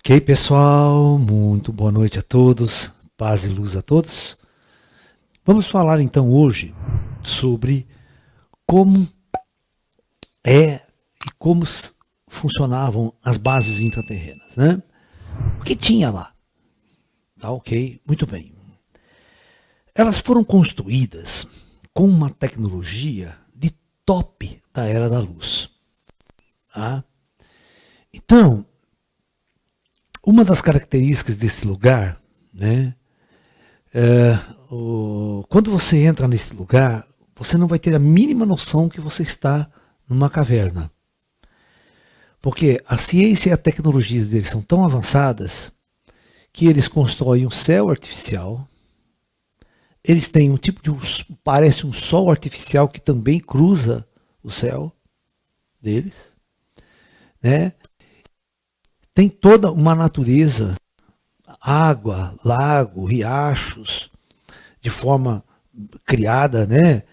Ok, pessoal, muito boa noite a todos, paz e luz a todos. Vamos falar então hoje sobre como é e como funcionavam as bases intraterrenas, né? O que tinha lá? Tá, ok, muito bem. Elas foram construídas com uma tecnologia de top da Era da Luz. Tá? Então, uma das características desse lugar, né, quando você entra nesse lugar, você não vai ter a mínima noção que você está numa caverna. Porque a ciência e a tecnologia deles são tão avançadas que eles constroem um céu artificial, eles têm um tipo de, parece um sol artificial que também cruza o céu deles, né? Tem toda uma natureza, água, lago, riachos, de forma criada, né,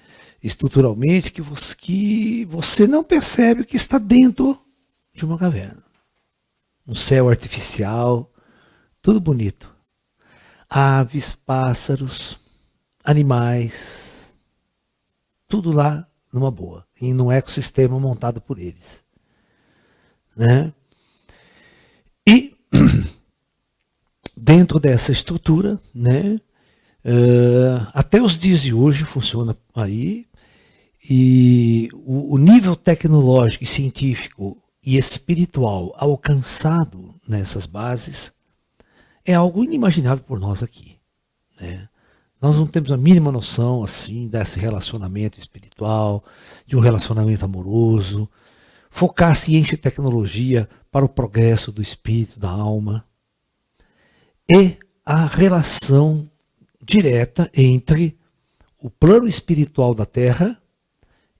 estruturalmente, que você não percebe que está dentro de uma caverna. Um céu artificial, tudo bonito. Aves, pássaros, animais, tudo lá numa boa, e num ecossistema montado por eles. Né? E dentro dessa estrutura, né, até os dias de hoje funciona aí, e o nível tecnológico e científico e espiritual alcançado nessas bases é algo inimaginável por nós aqui. Né? Nós não temos a mínima noção assim desse relacionamento espiritual, de um relacionamento amoroso, focar ciência e tecnologia para o progresso do espírito, da alma, e a relação direta entre o plano espiritual da Terra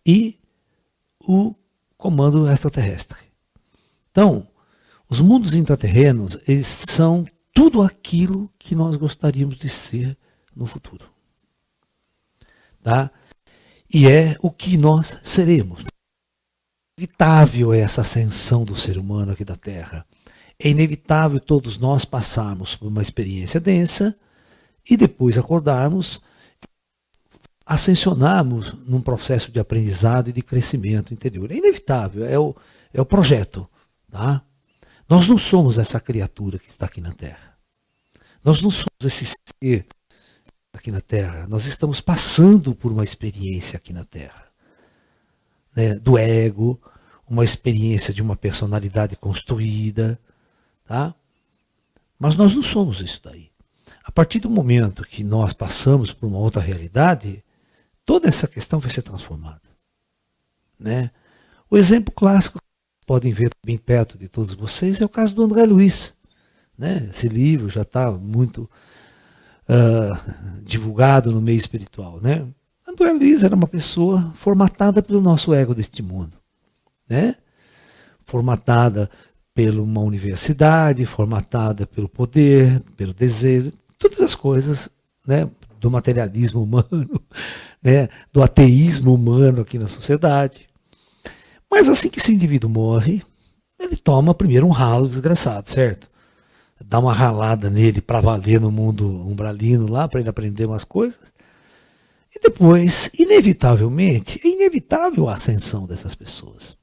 e o comando extraterrestre. Então, os mundos intraterrenos, eles são tudo aquilo que nós gostaríamos de ser no futuro. Tá? E é o que nós seremos. É inevitável essa ascensão do ser humano aqui da Terra. É inevitável todos nós passarmos por uma experiência densa e depois acordarmos, ascensionarmos num processo de aprendizado e de crescimento interior. É inevitável, é o projeto. Tá? Nós não somos essa criatura que está aqui na Terra. Nós não somos esse ser aqui na Terra. Nós estamos passando por uma experiência aqui na Terra. Né? Do ego, uma experiência de uma personalidade construída. Tá? Mas nós não somos isso daí. A partir do momento que nós passamos por uma outra realidade, toda essa questão vai ser transformada. Né? O exemplo clássico que vocês podem ver bem perto de todos vocês é o caso do André Luiz. Né? Esse livro já está muito divulgado no meio espiritual. Né? André Luiz era uma pessoa formatada pelo nosso ego deste mundo. Né? Formatada por uma universidade, formatada pelo poder, pelo desejo, todas as coisas, né, do materialismo humano, né, do ateísmo humano aqui na sociedade. Mas assim que esse indivíduo morre, ele toma primeiro um ralo desgraçado, certo? Dá uma ralada nele para valer no mundo umbralino lá, para ele aprender umas coisas. E depois, inevitavelmente, é inevitável a ascensão dessas pessoas.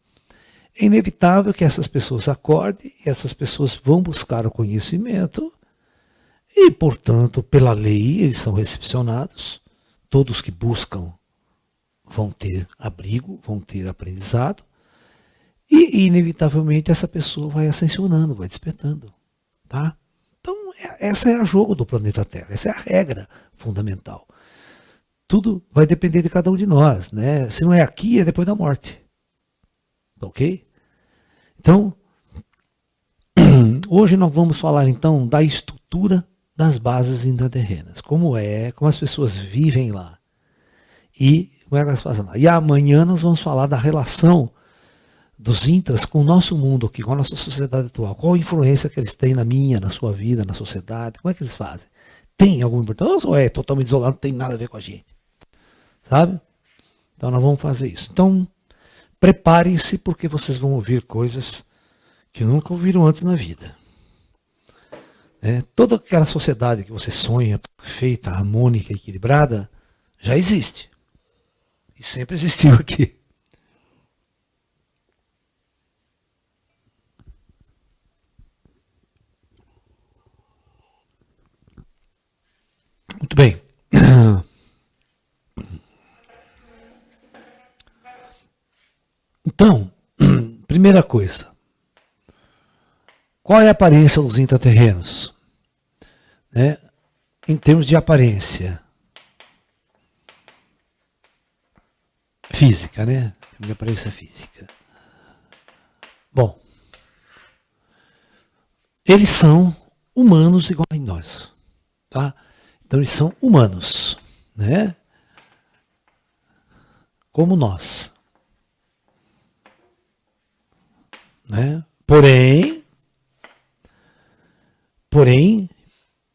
É inevitável que essas pessoas acordem, e essas pessoas vão buscar o conhecimento e, portanto, pela lei, eles são recepcionados. Todos que buscam vão ter abrigo, vão ter aprendizado e inevitavelmente, essa pessoa vai ascensionando, vai despertando. Tá? Então, essa é o jogo do planeta Terra, essa é a regra fundamental. Tudo vai depender de cada um de nós. Né? Se não é aqui, é depois da morte. Ok? Então, hoje nós vamos falar então da estrutura das bases intraterrenas. Como as pessoas vivem lá. E como é que elas fazem lá. E amanhã nós vamos falar da relação dos intras com o nosso mundo aqui, com a nossa sociedade atual. Qual a influência que eles têm na minha, na sua vida, na sociedade. Como é que eles fazem? Tem alguma importância ou é totalmente isolado, não tem nada a ver com a gente? Sabe? Então nós vamos fazer isso. Então, preparem-se porque vocês vão ouvir coisas que nunca ouviram antes na vida. né? Toda aquela sociedade que você sonha, perfeita, harmônica, equilibrada, já existe. E sempre existiu aqui. Muito bem. Então, primeira coisa. Qual é a aparência dos intraterrenos? Né? Em termos de aparência física, né? Em termos de aparência física. Bom, eles são humanos igual a nós, tá? Então eles são humanos, né? Como nós, né? Porém,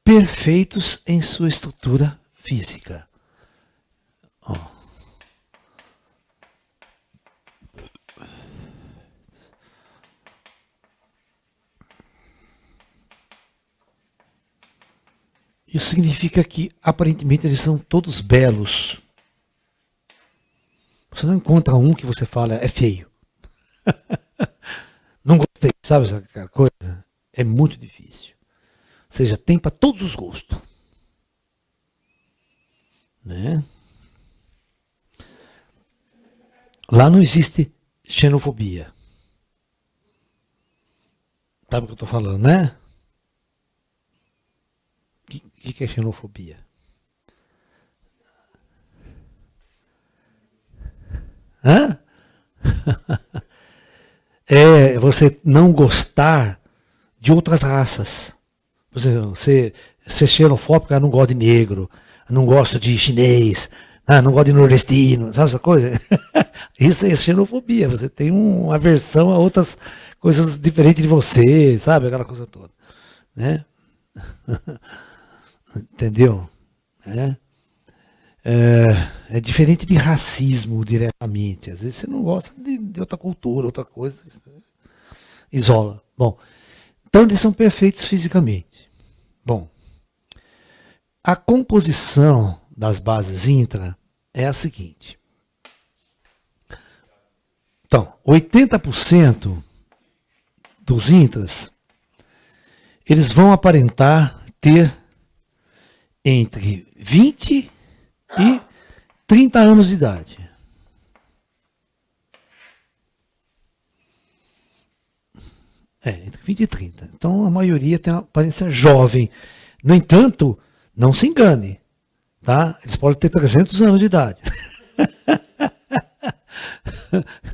perfeitos em sua estrutura física. Ó. Isso significa que, aparentemente, eles são todos belos. Você não encontra um que você fala, é feio. Não gostei, sabe essa coisa? É muito difícil. Ou seja, tem para todos os gostos. Né? Lá não existe xenofobia. Sabe o que eu estou falando, né? O que é xenofobia? Hã? É você não gostar de outras raças. Por exemplo, você ser xenofóbico, não gosta de negro, não gosta de chinês, não gosta de nordestino, sabe essa coisa? Isso é xenofobia, você tem uma aversão a outras coisas diferentes de você, sabe? Aquela coisa toda. Né? Entendeu? É diferente de racismo diretamente. Às vezes você não gosta de outra cultura, outra coisa, isola. Bom, então eles são perfeitos fisicamente. Bom, a composição das bases intra é a seguinte. Então, 80% dos intras, eles vão aparentar ter entre 20 e 30 anos de idade. Entre 20 e 30. Então a maioria tem uma aparência jovem. No entanto, não se engane, tá? Eles podem ter 300 anos de idade.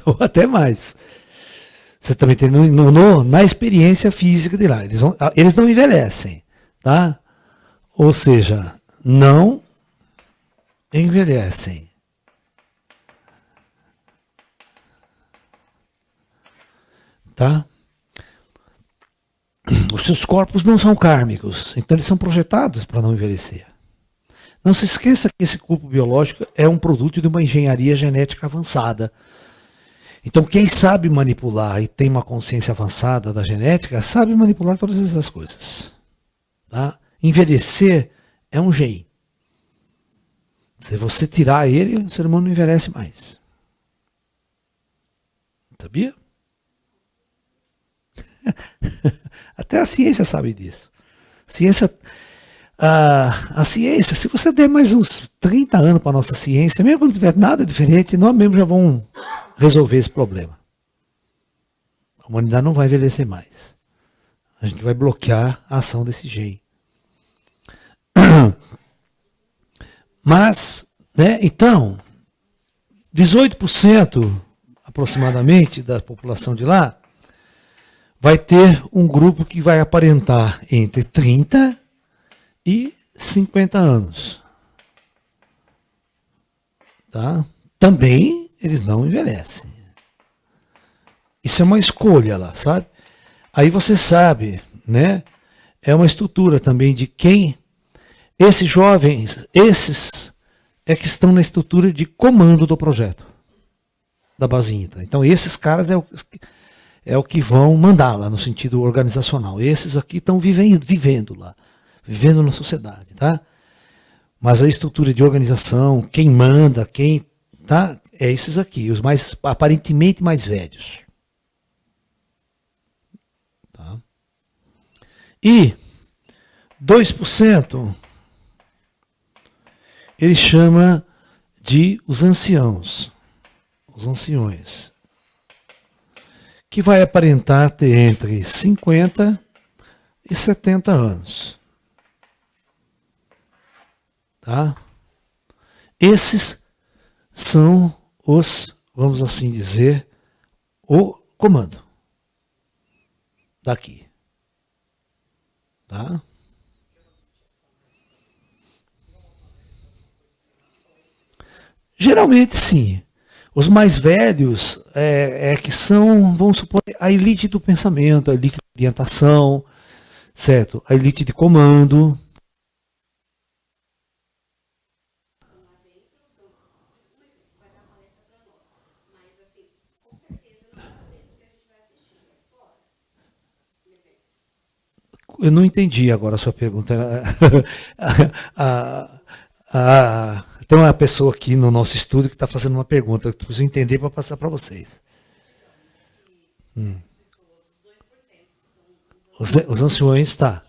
Ou até mais. Você também tem na experiência física de lá. Eles não envelhecem, tá? Ou seja, não envelhecem. Tá? Os seus corpos não são kármicos, então eles são projetados para não envelhecer. Não se esqueça que esse corpo biológico é um produto de uma engenharia genética avançada. Então quem sabe manipular e tem uma consciência avançada da genética, sabe manipular todas essas coisas. Tá? Envelhecer é um gene. Se você tirar ele, o ser humano não envelhece mais. Sabia? Até a ciência sabe disso. A ciência, se você der mais uns 30 anos para a nossa ciência, mesmo que não tiver nada diferente, nós mesmos já vamos resolver esse problema. A humanidade não vai envelhecer mais. A gente vai bloquear a ação desse gene. Mas, né, então, 18% aproximadamente da população de lá vai ter um grupo que vai aparentar entre 30 e 50 anos. Tá? Também eles não envelhecem. Isso é uma escolha lá, sabe? Aí você sabe, né? É uma estrutura também de quem... Esses jovens, esses é que estão na estrutura de comando do projeto, da base intra. Então esses caras é o que vão mandar lá no sentido organizacional. Esses aqui estão vivendo lá, vivendo na sociedade, tá? Mas a estrutura de organização, quem manda, quem, tá? É esses aqui, os mais aparentemente mais velhos. Tá? E 2% ele chama de os anciãos, os anciões, que vai aparentar ter entre 50 e 70 anos. Tá? Esses são os, vamos assim dizer, o comando daqui. Tá? Geralmente sim. Os mais velhos que são, vamos supor, a elite do pensamento, a elite de orientação, certo? A elite de comando. Eu não entendi agora a sua pergunta. Tem uma pessoa aqui no nosso estúdio que está fazendo uma pergunta, eu preciso entender para passar para vocês. Os anciões, tá.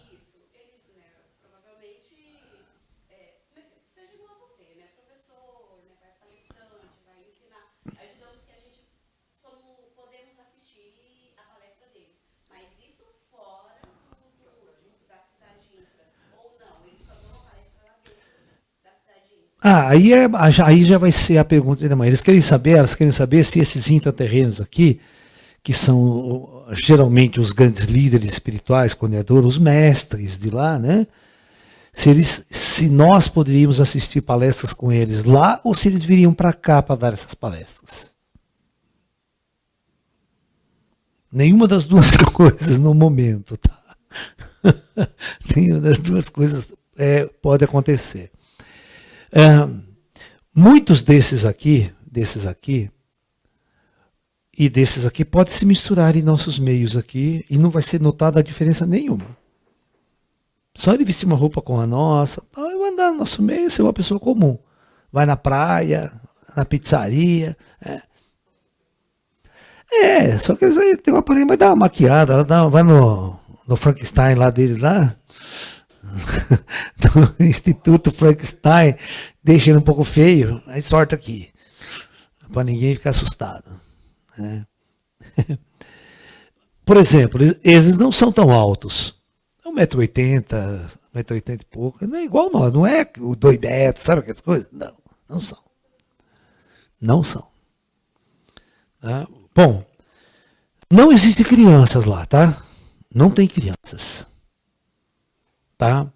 Aí já vai ser a pergunta da manhã. Elas querem saber se esses intraterrenos aqui, que são geralmente os grandes líderes espirituais, coordenadores, os mestres de lá, né? Se nós poderíamos assistir palestras com eles lá ou se eles viriam para cá para dar essas palestras. Nenhuma das duas coisas no momento, tá? Nenhuma das duas coisas pode acontecer. Muitos desses aqui podem se misturar em nossos meios aqui e não vai ser notada a diferença nenhuma. Só ele vestir uma roupa com a nossa, eu andar no nosso meio, ser uma pessoa comum. Vai na praia, na pizzaria. Só que eles aí tem uma aparelho, mas dá uma maquiada, vai no Frankenstein lá dele lá. Do Instituto Frankenstein, deixa ele um pouco feio, aí sorta aqui, para ninguém ficar assustado. Né? Por exemplo, eles não são tão altos, 1,80m, 1,80m e pouco, não é igual nós, não é o 2 metros, sabe aquelas coisas? Não são. Não são. Tá? Bom, não existem crianças lá, tá? Não tem crianças. Tá?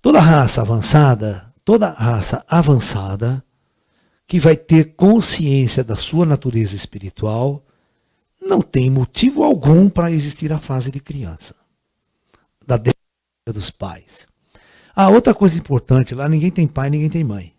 Toda raça avançada que vai ter consciência da sua natureza espiritual não tem motivo algum para existir a fase de criança, da dependência dos pais. Outra coisa importante, lá ninguém tem pai, ninguém tem mãe.